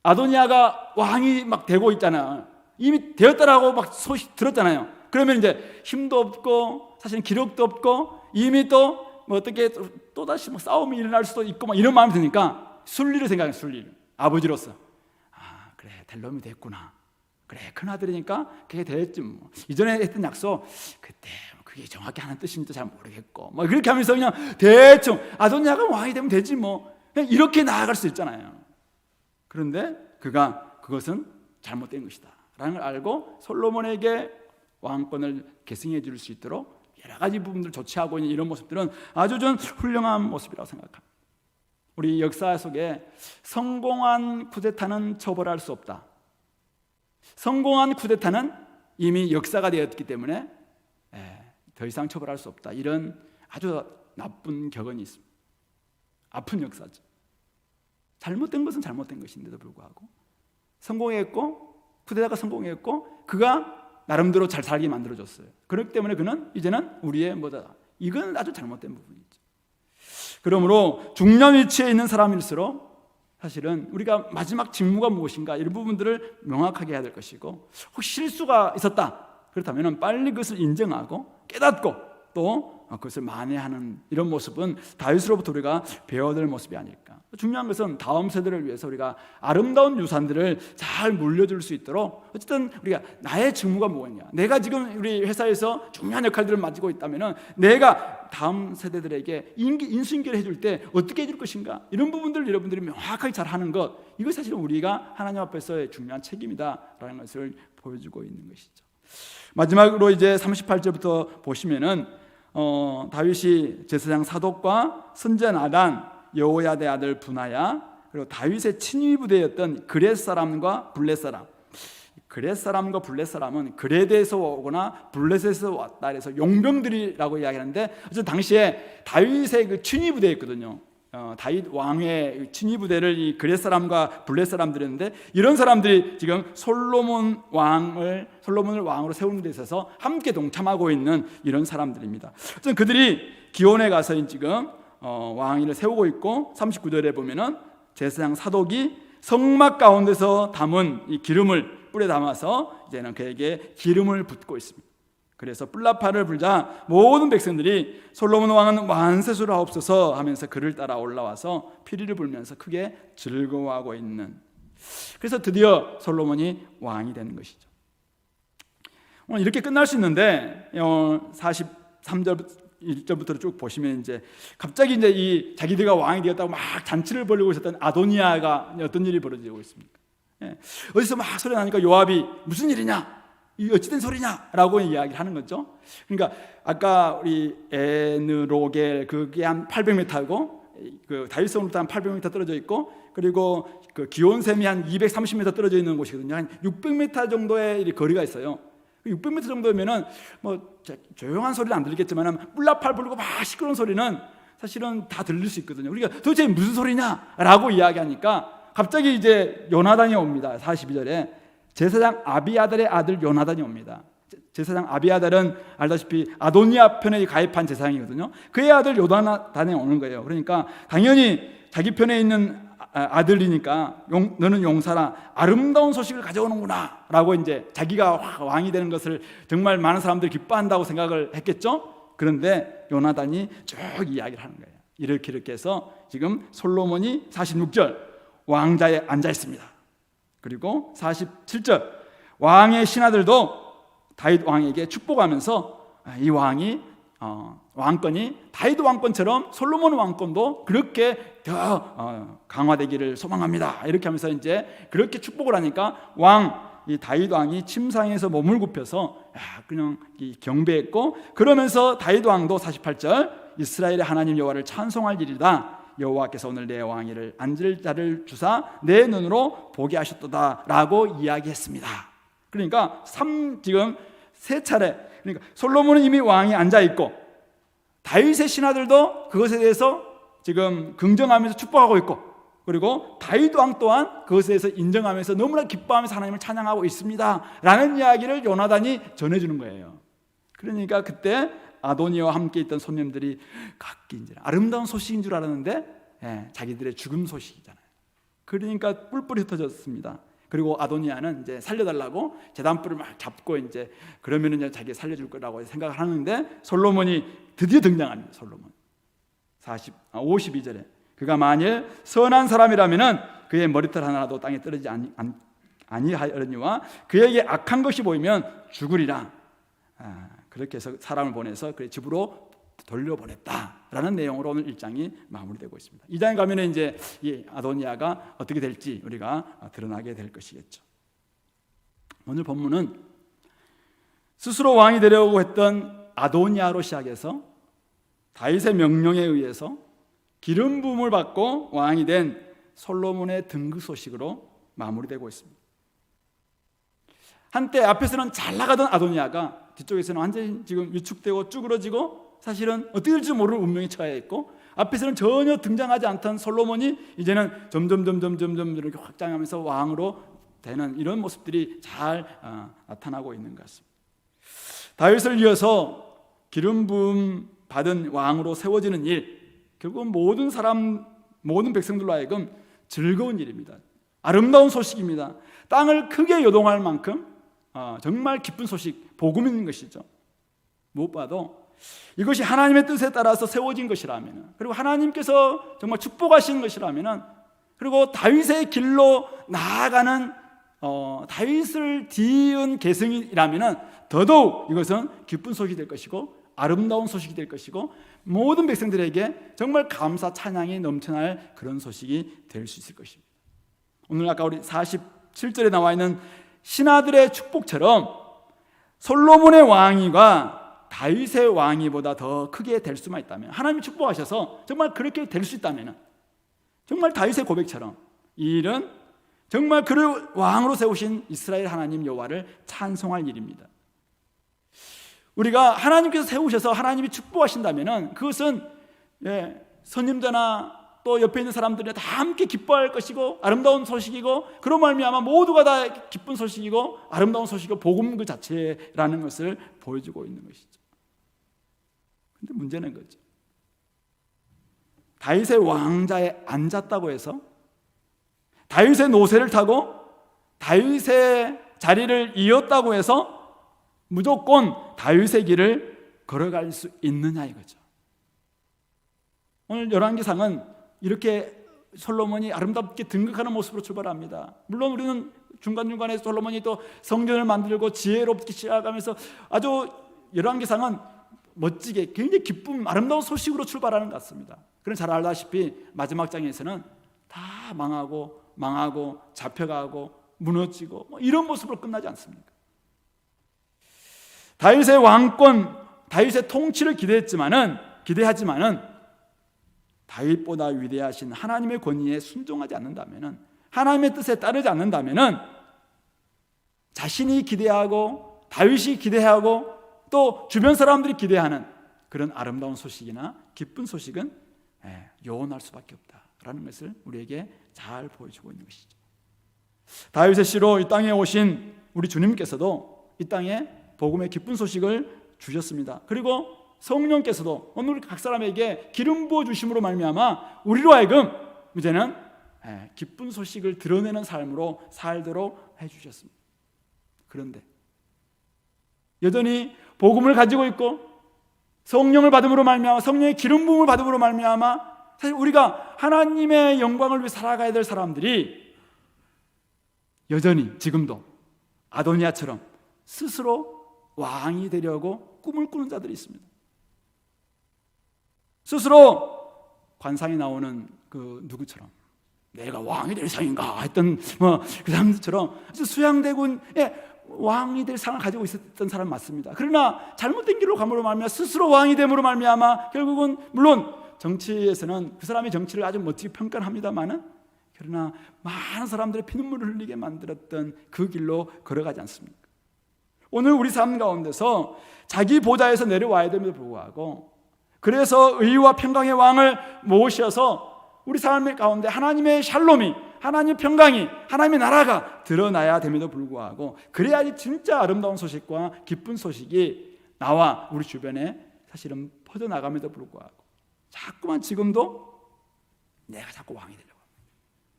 아도니아가 왕이 막 되고 있잖아요. 이미 되었다라고 막 소식 들었잖아요. 그러면 이제 힘도 없고 사실은 기력도 없고 이미 또 뭐 어떻게 또 다시 뭐 싸움이 일어날 수도 있고 막 이런 마음이 드니까 순리를 생각해요. 순리를 아버지로서 그래 될 놈이 됐구나. 그래 큰아들이니까 그게 됐지 뭐. 이전에 했던 약속 그때 그게 정확히 하는 뜻인지도 잘 모르겠고 뭐 그렇게 하면서 그냥 대충 아도니아가 왕이 되면 되지 뭐 그냥 이렇게 나아갈 수 있잖아요. 그런데 그가 그것은 잘못된 것이다 라는 걸 알고 솔로몬에게 왕권을 계승해 줄 수 있도록 여러 가지 부분들을 조치하고 있는 이런 모습들은 아주 좀 훌륭한 모습이라고 생각합니다. 우리 역사 속에 성공한 쿠데타는 처벌할 수 없다. 성공한 쿠데타는 이미 역사가 되었기 때문에 더 이상 처벌할 수 없다. 이런 아주 나쁜 격언이 있습니다. 아픈 역사죠. 잘못된 것은 잘못된 것인데도 불구하고 성공했고 쿠데타가 성공했고 그가 나름대로 잘 살게 만들어줬어요. 그렇기 때문에 그는 이제는 우리의 뭐다. 이건 아주 잘못된 부분이죠. 그러므로 중요한 위치에 있는 사람일수록 사실은 우리가 마지막 직무가 무엇인가 이런 부분들을 명확하게 해야 될 것이고 혹시 실수가 있었다 그렇다면 빨리 그것을 인정하고 깨닫고 또 그것을 만회하는 이런 모습은 다윗으로부터 우리가 배워야 될 모습이 아닐까. 중요한 것은 다음 세대를 위해서 우리가 아름다운 유산들을 잘 물려줄 수 있도록 어쨌든 우리가 나의 직무가 뭐냐, 내가 지금 우리 회사에서 중요한 역할들을 맡고 있다면 내가 다음 세대들에게 인수인계를 해줄 때 어떻게 해줄 것인가 이런 부분들을 여러분들이 명확하게 잘 하는 것, 이거 사실은 우리가 하나님 앞에서의 중요한 책임이다라는 것을 보여주고 있는 것이죠. 마지막으로 이제 38절부터 보시면은 다윗이 제사장 사독과 선지자 나단, 여호야대 아들 분하야, 그리고 다윗의 친위 부대였던 그렛 사람과 블렛 사람. 그렛 사람과 블렛 사람은 그렛에서 오거나 블렛에서 왔다 해서 용병들이라고 이야기하는데 어쨌든 당시에 다윗의 그 친위 부대였거든요. 다윗 왕의 친위 부대를 이 그렛 사람과 블렛 사람들이었는데 이런 사람들이 지금 솔로몬을 왕으로 세우는 데 있어서 함께 동참하고 있는 이런 사람들입니다. 어쨌든 그들이 기온에 가서 지금 왕위를 세우고 있고 39절에 보면은 제사장 사독이 성막 가운데서 담은 이 기름을 뿔에 담아서 이제는 그에게 기름을 붓고 있습니다. 그래서 뿔나팔을 불자 모든 백성들이 솔로몬 왕은 만세수를 하옵소서 하면서 그를 따라 올라와서 피리를 불면서 크게 즐거워하고 있는, 그래서 드디어 솔로몬이 왕이 되는 것이죠. 오늘 이렇게 끝날 수 있는데 43절 1절부터 쭉 보시면 이제 갑자기 이제 이 자기들과 왕이 되었다고 막 잔치를 벌이고 있었던 아도니아가 어떤 일이 벌어지고 있습니까? 어디서 막 소리 나니까 요압이 무슨 일이냐? 이 어찌된 소리냐라고 이야기를 하는 거죠. 그러니까 아까 우리 에느로겔 그게 한 800m고 그 다윗성으로부터 한 800m 떨어져 있고 그리고 그 기온샘이 한 230m 떨어져 있는 곳이거든요. 한 600m 정도의 거리가 있어요. 600m 정도면은 뭐 조용한 소리는 안 들리겠지만 뿔나팔 불고 막 시끄러운 소리는 사실은 다 들릴 수 있거든요. 우리가 도대체 무슨 소리냐라고 이야기하니까 갑자기 이제 요나단이 옵니다. 42절에 제사장 아비아달의 아들 요나단이 옵니다. 제사장 아비아달은 알다시피 아도니아 편에 가입한 제사장이거든요. 그의 아들 요나단에 오는 거예요. 그러니까 당연히 자기 편에 있는 아들이니까 너는 용사라, 아름다운 소식을 가져오는구나 라고 이제 자기가 왕이 되는 것을 정말 많은 사람들이 기뻐한다고 생각을 했겠죠. 그런데 요나단이 쭉 이야기를 하는 거예요. 이렇게 해서 지금 솔로몬이 46절 왕자에 앉아 있습니다. 그리고 47절 왕의 신하들도 다윗 왕에게 축복하면서 이 왕이 왕권이 다윗 왕권처럼 솔로몬 왕권도 그렇게 더 강화되기를 소망합니다. 이렇게 하면서 이제 그렇게 축복을 하니까 이 다윗 왕이 침상에서 몸을 굽혀서 그냥 경배했고, 그러면서 다윗 왕도 48절 이스라엘의 하나님 여호와를 찬송할 일이다. 여호와께서 오늘 내 왕위를 앉을 자를 주사 내 눈으로 보게 하셨도다 라고 이야기했습니다. 그러니까 지금 세 차례, 그러니까 솔로몬은 이미 왕이 앉아 있고 다윗의 신하들도 그것에 대해서 지금 긍정하면서 축복하고 있고, 그리고 다윗 왕 또한 그것에 대해서 인정하면서 너무나 기뻐하면서 하나님을 찬양하고 있습니다 라는 이야기를 요나단이 전해주는 거예요. 그러니까 그때 아도니아와 함께 있던 손님들이 각기 이제 아름다운 소식인 줄 알았는데 자기들의 죽음 소식이잖아요. 그러니까 뿔뿔이 흩어졌습니다. 그리고 아도니아는 이제 살려달라고 제단불을 막 잡고 이제 그러면은 자기 살려줄 거라고 생각을 하는데 솔로몬이 드디어 등장합니다. 솔로몬 52절에 그가 만일 선한 사람이라면은 그의 머리털 하나라도 땅에 떨어지지 아니하려니와 그에게 악한 것이 보이면 죽으리라. 그렇게 해서 사람을 보내서 그의 집으로 돌려보냈다라는 내용으로 오늘 1장이 마무리되고 있습니다. 2장에 가면 이제 이 아도니아가 어떻게 될지 우리가 드러나게 될 것이겠죠. 오늘 본문은 스스로 왕이 되려고 했던 아도니아로 시작해서 다윗의 명령에 의해서 기름 부음을 받고 왕이 된 솔로몬의 등극 소식으로 마무리되고 있습니다. 한때 앞에서는 잘 나가던 아도니아가 뒤쪽에서는 완전히 지금 위축되고 쭈그러지고 사실은 어떻게 될지 모르는 운명에 처해 있고, 앞에서는 전혀 등장하지 않던 솔로몬이 이제는 점점 이렇게 확장하면서 왕으로 되는 이런 모습들이 잘 나타나고 있는 것 같습니다. 다윗을 이어서 기름 부음 받은 왕으로 세워지는 일, 결국은 모든 백성들로 하여금 즐거운 일입니다. 아름다운 소식입니다. 땅을 크게 요동할 만큼 정말 기쁜 소식, 복음인 것이죠. 무엇보다도 이것이 하나님의 뜻에 따라서 세워진 것이라면, 그리고 하나님께서 정말 축복하신 것이라면, 그리고 다윗의 길로 나아가는 다윗을 뒤이은 계승이라면 더더욱 이것은 기쁜 소식이 될 것이고 아름다운 소식이 될 것이고 모든 백성들에게 정말 감사 찬양이 넘쳐날 그런 소식이 될 수 있을 것입니다. 오늘 아까 우리 47절에 나와 있는 신하들의 축복처럼 솔로몬의 왕위가 다윗의 왕위보다 더 크게 될 수만 있다면, 하나님이 축복하셔서 정말 그렇게 될 수 있다면, 정말 다윗의 고백처럼 이 일은 정말 그를 왕으로 세우신 이스라엘 하나님 여호와를 찬송할 일입니다. 우리가 하나님께서 세우셔서 하나님이 축복하신다면 그것은 선임자나 또 옆에 있는 사람들이 다 함께 기뻐할 것이고 아름다운 소식이고, 그런 말미암아 모두가 다 기쁜 소식이고 아름다운 소식이고 복음 그 자체라는 것을 보여주고 있는 것이죠. 그런데 문제는 거죠. 다윗의 왕자에 앉았다고 해서 다윗의 노새를 타고 다윗의 자리를 이었다고 해서 무조건 다윗의 길을 걸어갈 수 있느냐 이거죠. 오늘 열왕기상은 이렇게 솔로몬이 아름답게 등극하는 모습으로 출발합니다. 물론 우리는 중간중간에 솔로몬이 또 성전을 만들고 지혜롭게 시작하면서 아주 열왕기상은 멋지게 굉장히 기쁨, 아름다운 소식으로 출발하는 것 같습니다. 그런 잘 알다시피 마지막 장에서는 다 망하고 잡혀가고 무너지고 이런 모습으로 끝나지 않습니까? 다윗의 왕권, 다윗의 통치를 기대하지만은 다윗보다 위대하신 하나님의 권위에 순종하지 않는다면은, 하나님의 뜻에 따르지 않는다면은 자신이 기대하고 다윗이 기대하고 또 주변 사람들이 기대하는 그런 아름다운 소식이나 기쁜 소식은 요원할 수밖에 없다라는 것을 우리에게 잘 보여주고 있는 것이죠. 다윗의 씨로 이 땅에 오신 우리 주님께서도 이 땅에 복음의 기쁜 소식을 주셨습니다. 그리고 성령께서도 오늘 각 사람에게 기름 부어 주심으로 말미암아 우리로 하여금 이제는 기쁜 소식을 드러내는 삶으로 살도록 해주셨습니다. 그런데 여전히 복음을 가지고 있고 성령을 받음으로 말미암아 성령의 기름 부음을 받음으로 말미암아 사실 우리가 하나님의 영광을 위해 살아가야 될 사람들이 여전히 지금도 아도니아처럼 스스로 왕이 되려고 꿈을 꾸는 자들이 있습니다. 스스로 관상에 나오는 그 누구처럼 내가 왕이 될 상인가 했던 그 사람들처럼 수양대군의 왕이 될 상을 가지고 있었던 사람 맞습니다. 그러나 잘못된 길로 감으로 말미암아 스스로 왕이 됨으로 말미암아 결국은 물론 정치에서는 그 사람이 정치를 아주 멋지게 평가합니다만은 그러나 많은 사람들의 피눈물을 흘리게 만들었던 그 길로 걸어가지 않습니까? 오늘 우리 삶 가운데서 자기 보좌에서 내려와야 됨에도 불구하고 그래서 의와 평강의 왕을 모셔서 우리 삶의 가운데 하나님의 샬롬이 하나님의 평강이 하나님의 나라가 드러나야 됨에도 불구하고 그래야지 진짜 아름다운 소식과 기쁜 소식이 나와 우리 주변에 사실은 퍼져나감에도 불구하고 자꾸만 지금도 내가 자꾸 왕이 되려고 합니다.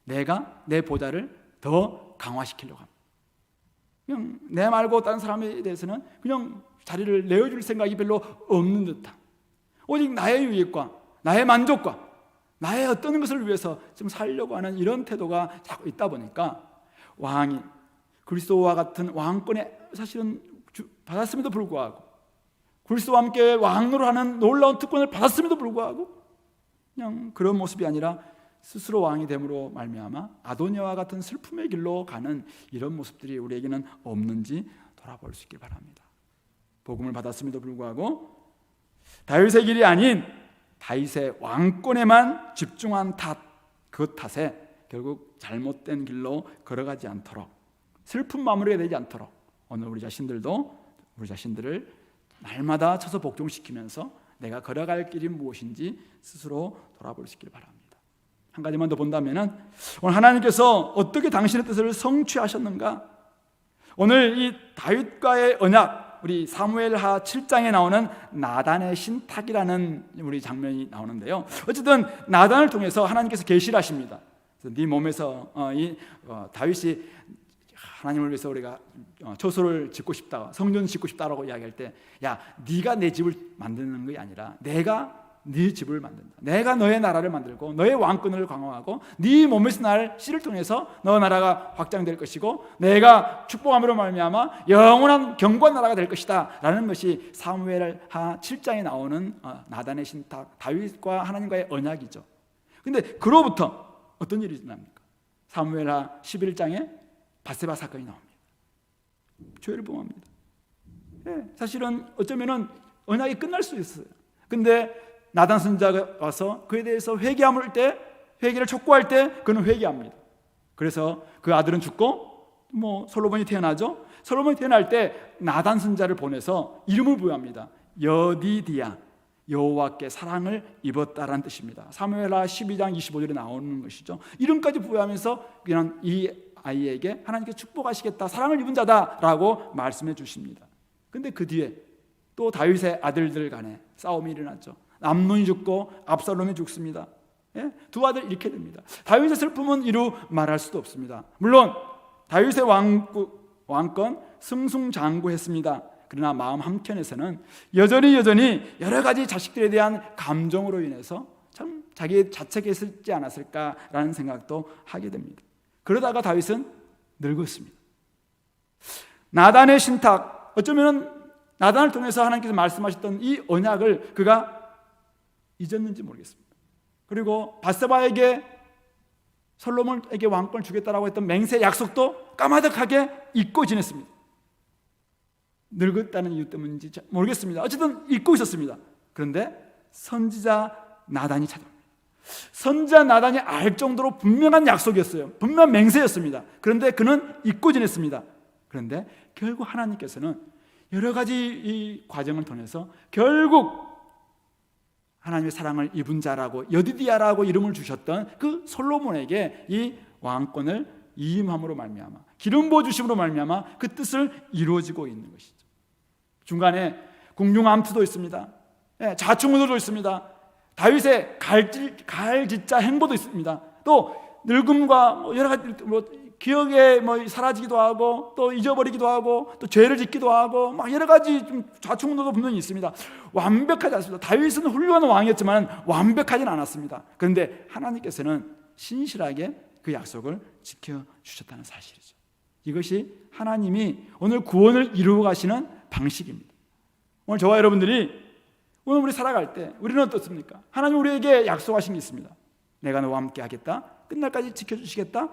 내가 내 보좌를 더 강화시키려고 합니다. 그냥 내 말고 다른 사람에 대해서는 그냥 자리를 내어줄 생각이 별로 없는 듯한 오직 나의 유익과 나의 만족과 나의 어떤 것을 위해서 좀 살려고 하는 이런 태도가 자꾸 있다 보니까 왕이 그리스도와 같은 왕권에 사실은 받았음에도 불구하고 그리스도와 함께 왕으로 하는 놀라운 특권을 받았음에도 불구하고 그냥 그런 모습이 아니라 스스로 왕이 됨으로 말미암아 아도니아와 같은 슬픔의 길로 가는 이런 모습들이 우리에게는 없는지 돌아볼 수 있길 바랍니다. 복음을 받았음에도 불구하고 다윗의 길이 아닌 다윗의 왕권에만 집중한 그 탓에 결국 잘못된 길로 걸어가지 않도록 슬픈 마무리가 되지 않도록 오늘 우리 자신들을 날마다 쳐서 복종시키면서 내가 걸어갈 길이 무엇인지 스스로 돌아볼 수 있길 바랍니다. 한 가지만 더 본다면은 오늘 하나님께서 어떻게 당신의 뜻을 성취하셨는가? 오늘 이 다윗과의 언약 우리 사무엘하 7장에 나오는 나단의 신탁이라는 우리 장면이 나오는데요. 어쨌든 나단을 통해서 하나님께서 계시를 하십니다. 그래서 네 몸에서 다윗이 하나님을 위해서 우리가 초소를 짓고 싶다, 성전 짓고 싶다라고 이야기할 때, 야, 네가 내 집을 만드는 게 아니라 내가 네 집을 만든다. 내가 너의 나라를 만들고 너의 왕권을 강화하고 네 몸에서 날 씨를 통해서 너 나라가 확장될 것이고 내가 축복함으로 말미암아 영원한 견고한 나라가 될 것이다 라는 것이 사무엘하 7장에 나오는 나단의 신탁 다윗과 하나님과의 언약이죠. 근데 그로부터 어떤 일이 일어납니까? 사무엘하 11장에 바세바 사건이 나옵니다. 죄를 범합니다. 사실은 어쩌면은 언약이 끝날 수 있어요. 근데 나단 선지자가 와서 그에 대해서 회개를 촉구할 때 그는 회개합니다. 그래서 그 아들은 죽고 솔로몬이 태어나죠. 솔로몬이 태어날 때 나단 선지자를 보내서 이름을 부여합니다. 여디디야, 여호와께 사랑을 입었다라는 뜻입니다. 사무엘하 12장 25절에 나오는 것이죠. 이름까지 부여하면서 그냥 이 아이에게 하나님께 축복하시겠다, 사랑을 입은 자다라고 말씀해 주십니다. 근데 그 뒤에 또 다윗의 아들들 간에 싸움이 일어났죠. 암논이 죽고 압살롬이 죽습니다. 두 아들 잃게 됩니다. 다윗의 슬픔은 이루 말할 수도 없습니다. 물론 다윗의 왕권 승승장구했습니다. 그러나 마음 한켠에서는 여전히 여러 가지 자식들에 대한 감정으로 인해서 참 자기 자책했지 않았을까라는 생각도 하게 됩니다. 그러다가 다윗은 늙었습니다. 나단의 신탁, 어쩌면 나단을 통해서 하나님께서 말씀하셨던 이 언약을 그가 잊었는지 모르겠습니다. 그리고 바세바에게 솔로몬에게 왕권을 주겠다라고 했던 맹세 약속도 까마득하게 잊고 지냈습니다. 늙었다는 이유 때문인지 모르겠습니다. 어쨌든 잊고 있었습니다. 그런데 선지자 나단이 찾아옵니다. 선지자 나단이 알 정도로 분명한 약속이었어요. 분명한 맹세였습니다. 그런데 그는 잊고 지냈습니다. 그런데 결국 하나님께서는 여러 가지 이 과정을 통해서 결국 하나님의 사랑을 입은 자라고 여디디야라고 이름을 주셨던 그 솔로몬에게 이 왕권을 이임함으로 말미암아 기름 부어 주심으로 말미암아 그 뜻을 이루어지고 있는 것이죠. 중간에 궁중암투도 있습니다. 좌충우돌도 있습니다. 다윗의 갈짓자 행보도 있습니다. 또 늙음과 여러 가지 기억에 사라지기도 하고 또 잊어버리기도 하고 또 죄를 짓기도 하고 여러 가지 좀 좌충우돌도 분명히 있습니다. 완벽하지 않습니다. 다윗은 훌륭한 왕이었지만 완벽하지는 않았습니다. 그런데 하나님께서는 신실하게 그 약속을 지켜주셨다는 사실이죠. 이것이 하나님이 오늘 구원을 이루어 가시는 방식입니다. 오늘 저와 여러분들이 오늘 우리 살아갈 때 우리는 어떻습니까? 하나님 우리에게 약속하신 게 있습니다. 내가 너와 함께 하겠다. 끝날까지 지켜주시겠다.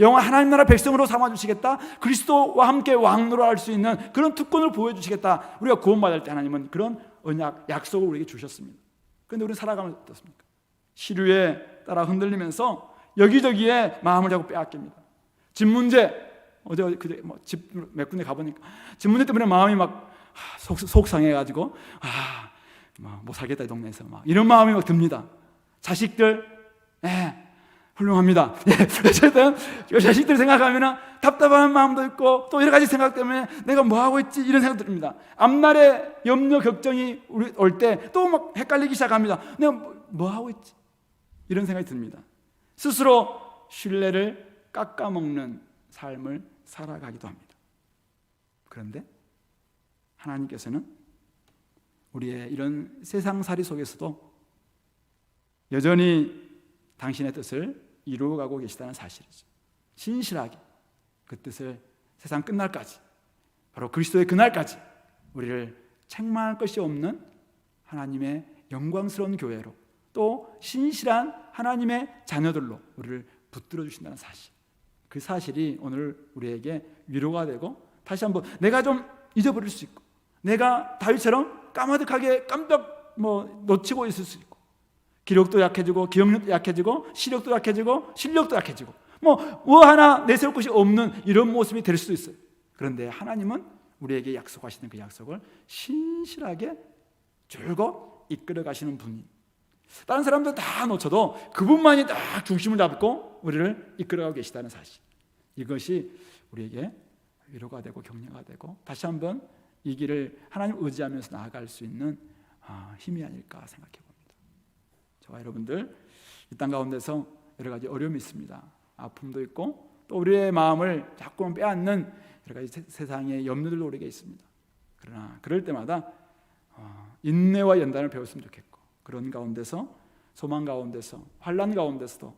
영원 하나님 나라 백성으로 삼아주시겠다. 그리스도와 함께 왕노릇할 수 있는 그런 특권을 보여주시겠다. 우리가 구원받을 때 하나님은 그런 언약, 약속을 우리에게 주셨습니다. 그런데 우리는 살아가면 어떻습니까? 시류에 따라 흔들리면서 여기저기에 마음을 자꾸 빼앗깁니다. 집 문제, 집 몇 군데 가보니까 집 문제 때문에 마음이 막 속상해가지고 못 살겠다 이 동네에서 이런 마음이 막 듭니다. 자식들 훌륭합니다. 어쨌든 자식들 생각하면 답답한 마음도 있고 또 여러 가지 생각 때문에 내가 뭐 하고 있지 이런 생각 듭니다. 앞날에 염려 걱정이 올 때 또 막 헷갈리기 시작합니다. 내가 뭐 하고 있지 이런 생각이 듭니다. 스스로 신뢰를 깎아먹는 삶을 살아가기도 합니다. 그런데 하나님께서는 우리의 이런 세상살이 속에서도 여전히 당신의 뜻을 이루어가고 계시다는 사실이죠. 신실하게 그 뜻을 세상 끝날까지, 바로 그리스도의 그날까지 우리를 책망할 것이 없는 하나님의 영광스러운 교회로, 또 신실한 하나님의 자녀들로 우리를 붙들어 주신다는 사실, 그 사실이 오늘 우리에게 위로가 되고, 다시 한번 내가 좀 잊어버릴 수 있고, 내가 다윗처럼 까마득하게 깜빡 놓치고 있을 수 있고, 기력도 약해지고 기억력도 약해지고 시력도 약해지고 실력도 약해지고 뭐 하나 내세울 것이 없는 이런 모습이 될 수도 있어요. 그런데 하나님은 우리에게 약속하시는 그 약속을 신실하게 줄곧 이끌어 가시는 분이, 다른 사람들 다 놓쳐도 그분만이 딱 중심을 잡고 우리를 이끌어가고 계시다는 사실, 이것이 우리에게 위로가 되고 격려가 되고 다시 한번 이 길을 하나님 의지하면서 나아갈 수 있는 힘이 아닐까 생각해 봅니다. 저와 여러분들 이 땅 가운데서 여러 가지 어려움이 있습니다. 아픔도 있고 또 우리의 마음을 자꾸만 빼앗는 여러 가지 세상의 염려들도 우리에게 있습니다. 그러나 그럴 때마다 인내와 연단을 배웠으면 좋겠고, 그런 가운데서 소망 가운데서 환난 가운데서도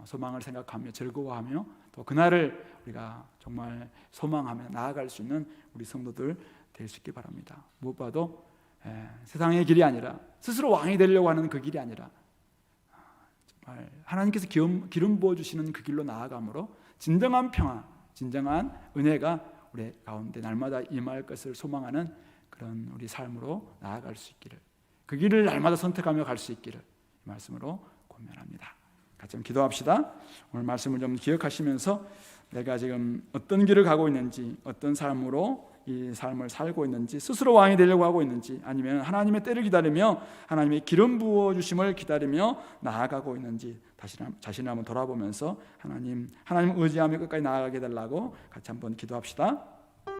소망을 생각하며 즐거워하며 또 그날을 우리가 정말 소망하며 나아갈 수 있는 우리 성도들 될 수 있기 바랍니다. 무엇보다도 세상의 길이 아니라, 스스로 왕이 되려고 하는 그 길이 아니라 정말 하나님께서 기름 부어주시는 그 길로 나아감으로 진정한 평화, 진정한 은혜가 우리 가운데 날마다 임할 것을 소망하는 그런 우리 삶으로 나아갈 수 있기를, 그 길을 날마다 선택하며 갈 수 있기를 이 말씀으로 권면합니다. 같이 한번 기도합시다. 오늘 말씀을 좀 기억하시면서 내가 지금 어떤 길을 가고 있는지, 어떤 삶으로 이 삶을 살고 있는지, 스스로 왕이 되려고 하고 있는지, 아니면 하나님의 때를 기다리며 하나님의 기름 부어주심을 기다리며 나아가고 있는지 자신을 한번 돌아보면서 하나님 의지하며 끝까지 나아가게 달라고 같이 한번 기도합시다.